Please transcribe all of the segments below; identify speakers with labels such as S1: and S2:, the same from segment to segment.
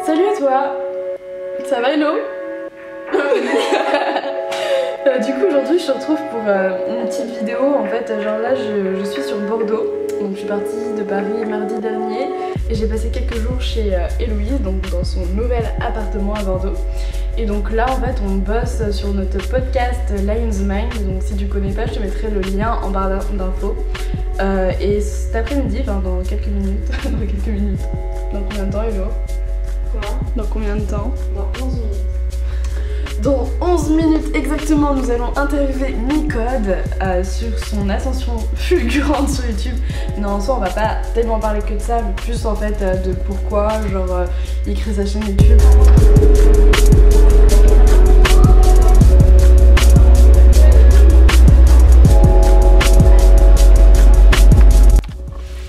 S1: Salut à toi. Ça va Hello? Du coup aujourd'hui je te retrouve pour une petite vidéo. En fait genre là je suis sur Bordeaux. Donc je suis partie de Paris mardi dernier et j'ai passé quelques jours chez Héloïse, donc dans son nouvel appartement à Bordeaux. Et donc là en fait on bosse sur notre podcast Lion's Mind. Donc si tu connais pas je te mettrai le lien en barre d'infos. Et cet après-midi, enfin dans quelques minutes, dans combien de temps Hello?
S2: Comment?
S1: Dans combien de temps?
S2: Dans 11 minutes.
S1: Dans 11 minutes exactement, nous allons interviewer Nicode sur son ascension fulgurante sur YouTube. Non, en soi, on va pas tellement parler que de ça, mais plus en fait de pourquoi, genre, il crée sa chaîne YouTube.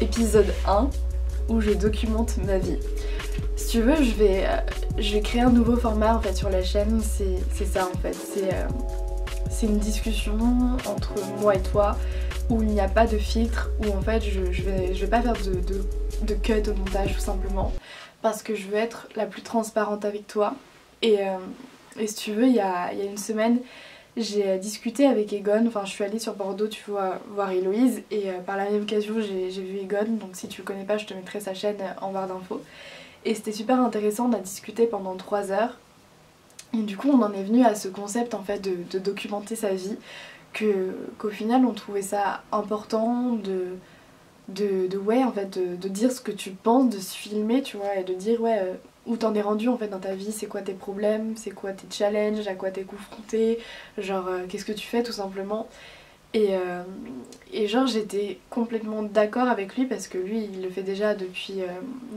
S1: Épisode 1, où je documente ma vie. Si tu veux, je vais créer un nouveau format en fait sur la chaîne, c'est ça en fait, c'est une discussion entre moi et toi où il n'y a pas de filtre, où en fait je vais pas faire de cut au montage tout simplement, parce que je veux être la plus transparente avec toi. Et si tu veux, il y a une semaine, j'ai discuté avec Egon, enfin je suis allée sur Bordeaux, tu vois, voir Héloïse, et par la même occasion j'ai vu Egon, donc si tu le connais pas je te mettrai sa chaîne en barre d'infos. Et c'était super intéressant, on a discuté pendant 3 heures. Et du coup on en est venu à ce concept en fait de documenter sa vie, qu'au final on trouvait ça important ouais en fait de dire ce que tu penses, de se filmer tu vois, et de dire ouais où t'en es rendu en fait dans ta vie, c'est quoi tes problèmes, c'est quoi tes challenges, à quoi t'es confronté, genre qu'est-ce que tu fais tout simplement. Et genre j'étais complètement d'accord avec lui parce que lui il le fait déjà depuis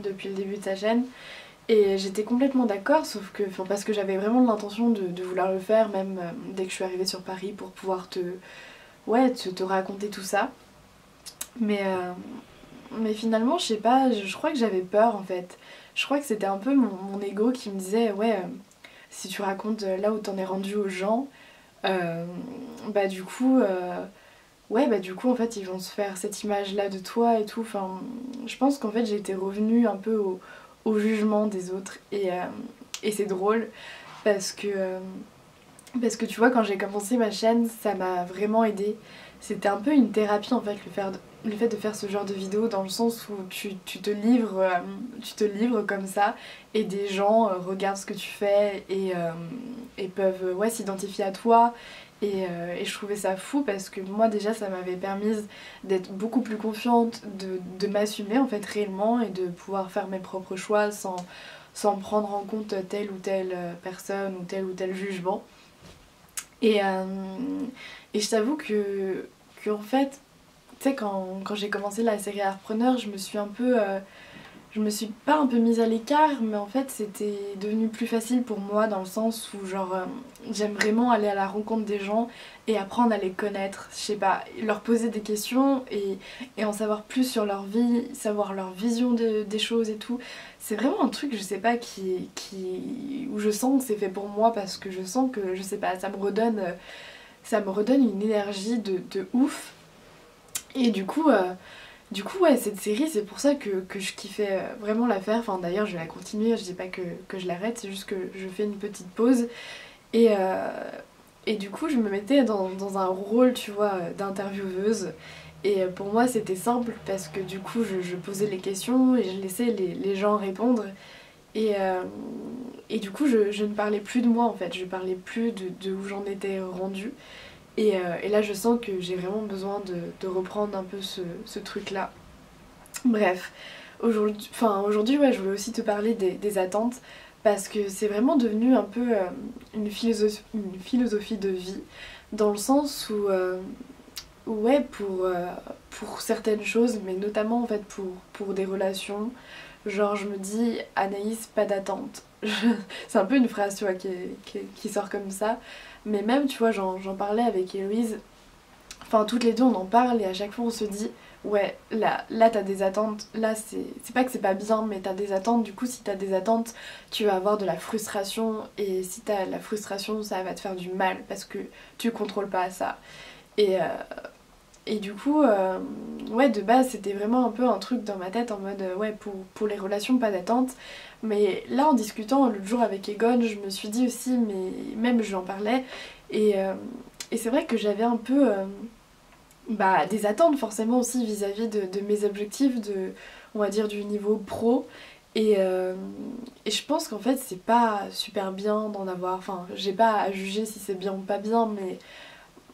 S1: le début de sa chaîne. Et j'étais complètement d'accord, sauf que, parce que j'avais vraiment l'intention de vouloir le faire même dès que je suis arrivée sur Paris pour pouvoir te raconter tout ça. Mais finalement je sais pas, je crois que j'avais peur en fait. Je crois que c'était un peu mon ego qui me disait ouais si tu racontes là où t'en es rendu aux gens, bah du coup en fait ils vont se faire cette image là de toi et tout. Enfin je pense qu'en fait j'étais revenue un peu au jugement des autres et c'est drôle parce que tu vois quand j'ai commencé ma chaîne ça m'a vraiment aidée. C'était un peu une thérapie en fait le fait de faire ce genre de vidéo, dans le sens où tu te livres comme ça et des gens regardent ce que tu fais et peuvent s'identifier à toi. Et je trouvais ça fou parce que moi déjà ça m'avait permis d'être beaucoup plus confiante, de m'assumer en fait réellement et de pouvoir faire mes propres choix sans prendre en compte telle ou telle personne ou tel jugement. Et je t'avoue que en fait, tu sais quand j'ai commencé la série Artpreneur, je me suis pas un peu mise à l'écart, mais en fait c'était devenu plus facile pour moi dans le sens où genre j'aime vraiment aller à la rencontre des gens et apprendre à les connaître, je sais pas, leur poser des questions et en savoir plus sur leur vie, savoir leur vision des choses et tout. C'est vraiment un truc, je sais pas, où je sens que c'est fait pour moi parce que je sens que, je sais pas, ça me redonne une énergie de ouf. Et du coup ouais, cette série c'est pour ça que je kiffais vraiment la faire. Enfin d'ailleurs je vais la continuer, je dis pas que je l'arrête, c'est juste que je fais une petite pause. Et du coup je me mettais dans un rôle tu vois d'intervieweuse. Et pour moi c'était simple parce que du coup je posais les questions et je laissais les gens répondre. Et du coup je ne parlais plus de moi en fait, je parlais plus de où j'en étais rendue. Et là je sens que j'ai vraiment besoin de reprendre un peu ce truc là. Bref, aujourd'hui ouais, je voulais aussi te parler des attentes parce que c'est vraiment devenu un peu une philosophie de vie, dans le sens où ouais pour certaines choses, mais notamment en fait pour des relations, genre je me dis Anaïs, pas d'attente. C'est un peu une phrase tu vois qui sort comme ça, mais même tu vois j'en parlais avec Héloïse, enfin toutes les deux on en parle et à chaque fois on se dit ouais là t'as des attentes, là c'est pas que c'est pas bien mais t'as des attentes, du coup si t'as des attentes tu vas avoir de la frustration et si t'as la frustration ça va te faire du mal parce que tu contrôles pas ça. Et du coup, ouais, de base, c'était vraiment un peu un truc dans ma tête en mode, ouais, pour les relations, pas d'attente. Mais là, en discutant l'autre jour avec Egon, je me suis dit aussi, mais même je lui en parlais, et, euh, et c'est vrai que j'avais un peu bah, des attentes forcément aussi vis-à-vis de mes objectifs, on va dire, du niveau pro. Et je pense qu'en fait, c'est pas super bien d'en avoir. Enfin, j'ai pas à juger si c'est bien ou pas bien,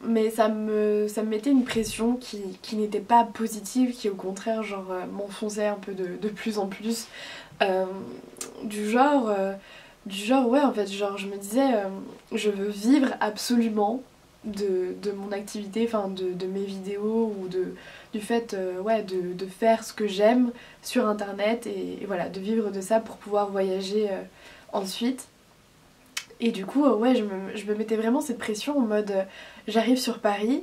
S1: mais ça me mettait une pression qui n'était pas positive, qui au contraire genre m'enfonçait un peu de plus en plus. Euh, du genre, ouais en fait, genre je me disais je veux vivre absolument de mon activité, enfin de mes vidéos ou du fait ouais, de faire ce que j'aime sur internet et voilà, de vivre de ça pour pouvoir voyager ensuite. Et du coup, ouais, je me mettais vraiment cette pression en mode j'arrive sur Paris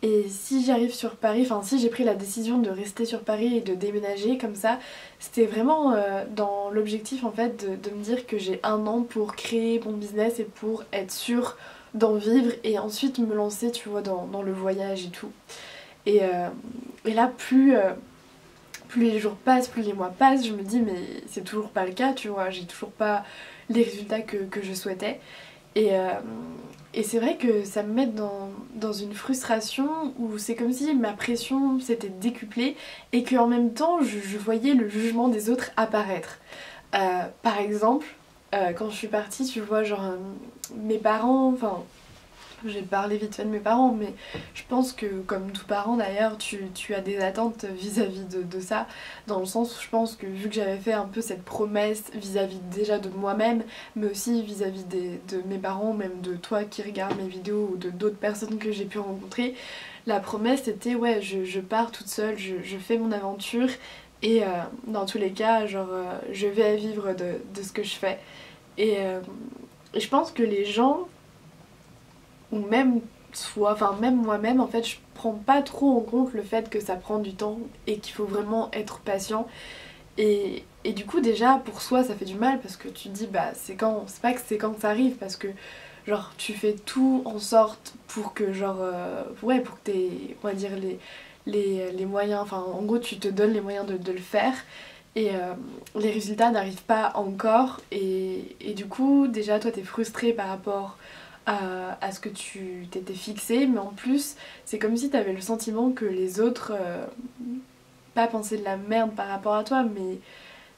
S1: et si j'arrive sur Paris, enfin si j'ai pris la décision de rester sur Paris et de déménager comme ça, c'était vraiment dans l'objectif en fait de me dire que j'ai un an pour créer mon business et pour être sûre d'en vivre et ensuite me lancer, tu vois, dans le voyage et tout. Et là, plus les jours passent, plus les mois passent, je me dis mais c'est toujours pas le cas, tu vois, j'ai toujours pas les résultats que je souhaitais. Et, euh, et c'est vrai que ça me met dans une frustration où c'est comme si ma pression s'était décuplée et qu'en même temps je voyais le jugement des autres apparaître. Par exemple, quand je suis partie, tu vois, genre mes parents, enfin j'ai parlé vite fait de mes parents, mais je pense que comme tout parent d'ailleurs, tu as des attentes vis-à-vis de ça, dans le sens où je pense que vu que j'avais fait un peu cette promesse vis-à-vis déjà de moi-même, mais aussi vis-à-vis de mes parents, même de toi qui regardes mes vidéos ou de d'autres personnes que j'ai pu rencontrer, la promesse c'était ouais, je pars toute seule, je fais mon aventure et dans tous les cas, genre je vais vivre de ce que je fais. Et, euh, et je pense que les gens ou même soit, enfin même moi-même en fait je prends pas trop en compte le fait que ça prend du temps et qu'il faut vraiment être patient et du coup déjà pour soi ça fait du mal parce que tu te dis bah c'est pas que c'est quand que ça arrive parce que genre tu fais tout en sorte pour que genre ouais pour que t'aies on va dire les moyens, enfin en gros tu te donnes les moyens de le faire et les résultats n'arrivent pas encore et du coup déjà toi t'es frustré par rapport à ce que tu t'étais fixé, mais en plus, c'est comme si t'avais le sentiment que les autres, pas pensaient de la merde par rapport à toi,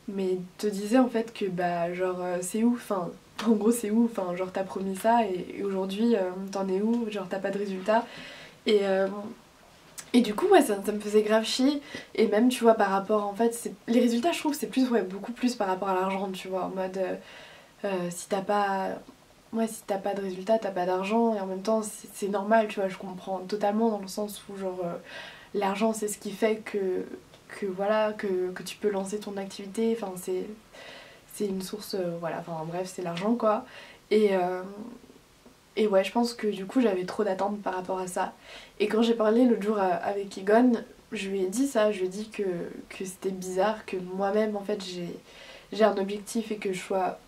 S1: mais te disaient en fait que bah genre c'est où, enfin en gros c'est où, enfin genre t'as promis ça et aujourd'hui t'en es où, genre t'as pas de résultat et, euh, et du coup ouais ça me faisait grave chier et même tu vois par rapport en fait les résultats je trouve que c'est plus ouais beaucoup plus par rapport à l'argent tu vois en mode si t'as pas ouais, si t'as pas de résultat, t'as pas d'argent et en même temps c'est normal, tu vois, je comprends totalement dans le sens où genre l'argent c'est ce qui fait que voilà, que tu peux lancer ton activité, enfin c'est une source, voilà, enfin bref c'est l'argent quoi. Et, euh, et ouais, je pense que du coup j'avais trop d'attentes par rapport à ça. Et quand j'ai parlé l'autre jour avec Egon, je lui ai dit ça, je lui ai dit que c'était bizarre, que moi-même en fait j'ai un objectif et que je sois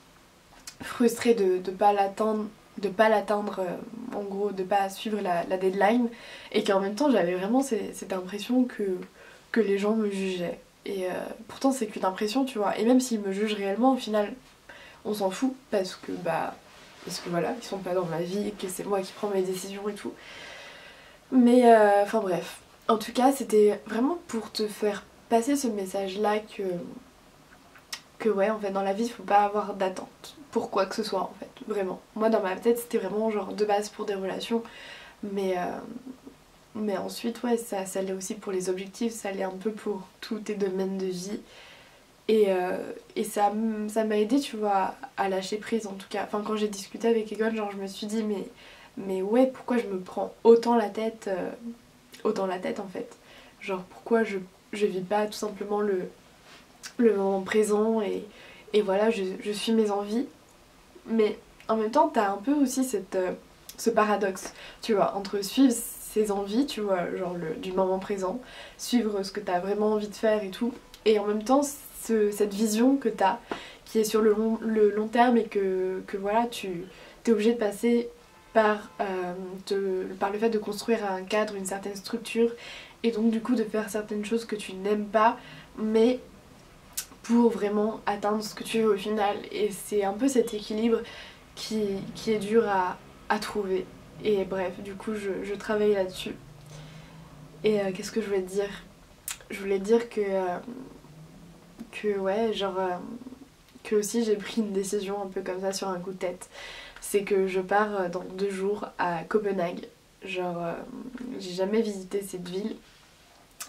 S1: frustrée de pas l'atteindre en gros de pas suivre la deadline et qu'en même temps j'avais vraiment cette impression que les gens me jugeaient et pourtant c'est qu'une impression tu vois et même s'ils me jugent réellement au final on s'en fout parce que voilà ils sont pas dans ma vie et que c'est moi qui prends mes décisions et tout mais enfin bref en tout cas c'était vraiment pour te faire passer ce message là que ouais en fait dans la vie il faut pas avoir d'attente pour quoi que ce soit en fait vraiment moi dans ma tête c'était vraiment genre de base pour des relations mais mais ensuite ouais ça l'est aussi pour les objectifs ça l'est un peu pour tous tes domaines de vie et ça m'a aidé tu vois à lâcher prise en tout cas enfin quand j'ai discuté avec Egon genre je me suis dit mais ouais pourquoi je me prends autant la tête en fait genre pourquoi je vis pas tout simplement le moment présent et voilà, je suis mes envies. Mais en même temps, t'as un peu aussi ce paradoxe, tu vois, entre suivre ses envies, tu vois, genre du moment présent, suivre ce que t'as vraiment envie de faire et tout, et en même temps, cette vision que t'as, qui est sur le long terme et que voilà, tu t'es obligé de passer par, par le fait de construire un cadre, une certaine structure, et donc du coup de faire certaines choses que tu n'aimes pas, mais pour vraiment atteindre ce que tu veux au final. Et c'est un peu cet équilibre qui est dur à trouver. Et bref, du coup je travaille là-dessus. Et qu'est-ce que je voulais te dire? Je voulais dire que ouais, genre que aussi j'ai pris une décision un peu comme ça sur un coup de tête. C'est que je pars dans 2 jours à Copenhague. Genre j'ai jamais visité cette ville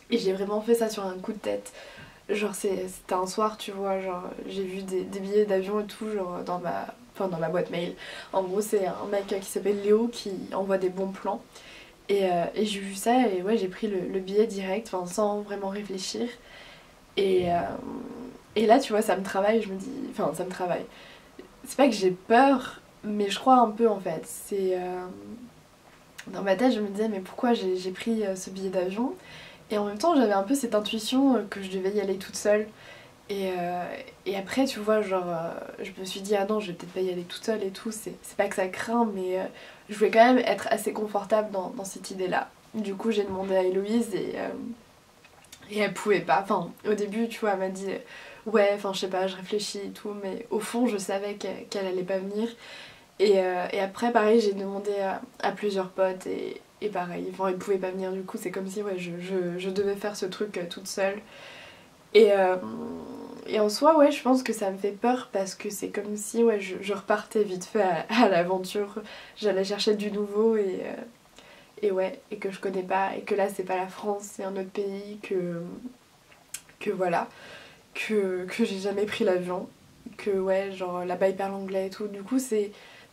S1: et j'ai vraiment fait ça sur un coup de tête. Genre c'était un soir, tu vois, genre j'ai vu des billets d'avion et tout, genre dans ma boîte mail. En gros c'est un mec qui s'appelle Léo qui envoie des bons plans. Et j'ai vu ça et ouais, j'ai pris le billet direct, enfin, sans vraiment réfléchir. Et, euh, et là, tu vois, ça me travaille, je me dis... Enfin, ça me travaille. C'est pas que j'ai peur, mais je crois un peu en fait. Dans ma tête, je me disais, mais pourquoi j'ai pris ce billet d'avion? Et en même temps, j'avais un peu cette intuition que je devais y aller toute seule. Et, euh, et après, tu vois, genre, je me suis dit, ah non, je vais peut-être pas y aller toute seule et tout. C'est pas que ça craint, mais je voulais quand même être assez confortable dans cette idée-là. Du coup, j'ai demandé à Héloïse et elle pouvait pas. Enfin, au début, tu vois, elle m'a dit, ouais, enfin, je sais pas, je réfléchis et tout, mais au fond, je savais qu'elle allait pas venir. Et après, pareil, j'ai demandé à plusieurs potes et pareil, enfin, ils pouvaient pas venir. Du coup, c'est comme si, ouais, je devais faire ce truc toute seule. Et, euh, et en soi, ouais, je pense que ça me fait peur parce que c'est comme si ouais, je repartais vite fait à l'aventure. J'allais chercher du nouveau et ouais, et que je connais pas. Et que là, c'est pas la France, c'est un autre pays que voilà, que j'ai jamais pris l'avion. Que ouais, genre là-bas, ils parlent anglais et tout. Du coup,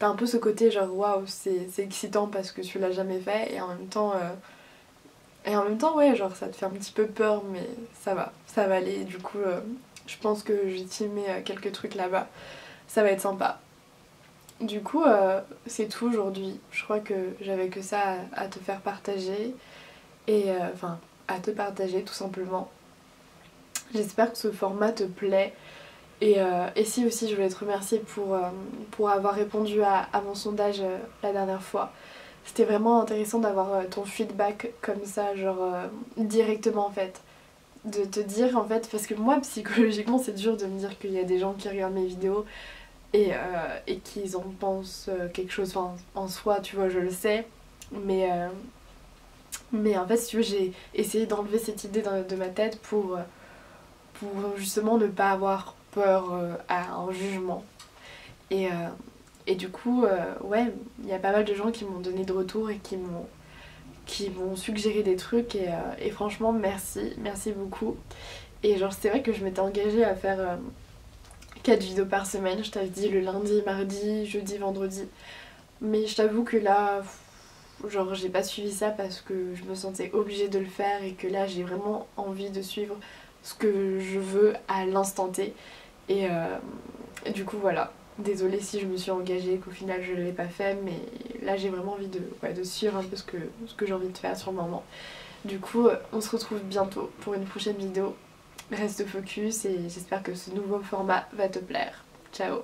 S1: t'as un peu ce côté genre waouh, c'est excitant parce que tu l'as jamais fait et en même temps. Ouais, genre ça te fait un petit peu peur, mais ça va aller. Du coup, je pense que je vais filmer quelques trucs là-bas. Ça va être sympa. Du coup, c'est tout aujourd'hui. Je crois que j'avais que ça à te faire partager. Et enfin, à te partager tout simplement. J'espère que ce format te plaît. Et si aussi, je voulais te remercier pour avoir répondu à mon sondage la dernière fois. C'était vraiment intéressant d'avoir ton feedback comme ça, genre directement en fait. De te dire en fait, parce que moi psychologiquement c'est dur de me dire qu'il y a des gens qui regardent mes vidéos et qu'ils en pensent quelque chose, enfin en soi tu vois je le sais, mais, mais en fait si tu veux j'ai essayé d'enlever cette idée de ma tête pour justement ne pas avoir peur à un jugement. Et, euh, et du coup, ouais, il y a pas mal de gens qui m'ont donné de retour et qui m'ont suggéré des trucs et franchement merci beaucoup. Et genre c'est vrai que je m'étais engagée à faire 4 vidéos par semaine, je t'avais dit le lundi, mardi, jeudi, vendredi. Mais je t'avoue que là, genre j'ai pas suivi ça parce que je me sentais obligée de le faire et que là j'ai vraiment envie de suivre ce que je veux à l'instant T. Et du coup voilà. Désolée si je me suis engagée, qu'au final je ne l'ai pas fait, mais là j'ai vraiment envie de suivre un peu ce que j'ai envie de faire sur le moment. Du coup, on se retrouve bientôt pour une prochaine vidéo. Reste focus et j'espère que ce nouveau format va te plaire. Ciao!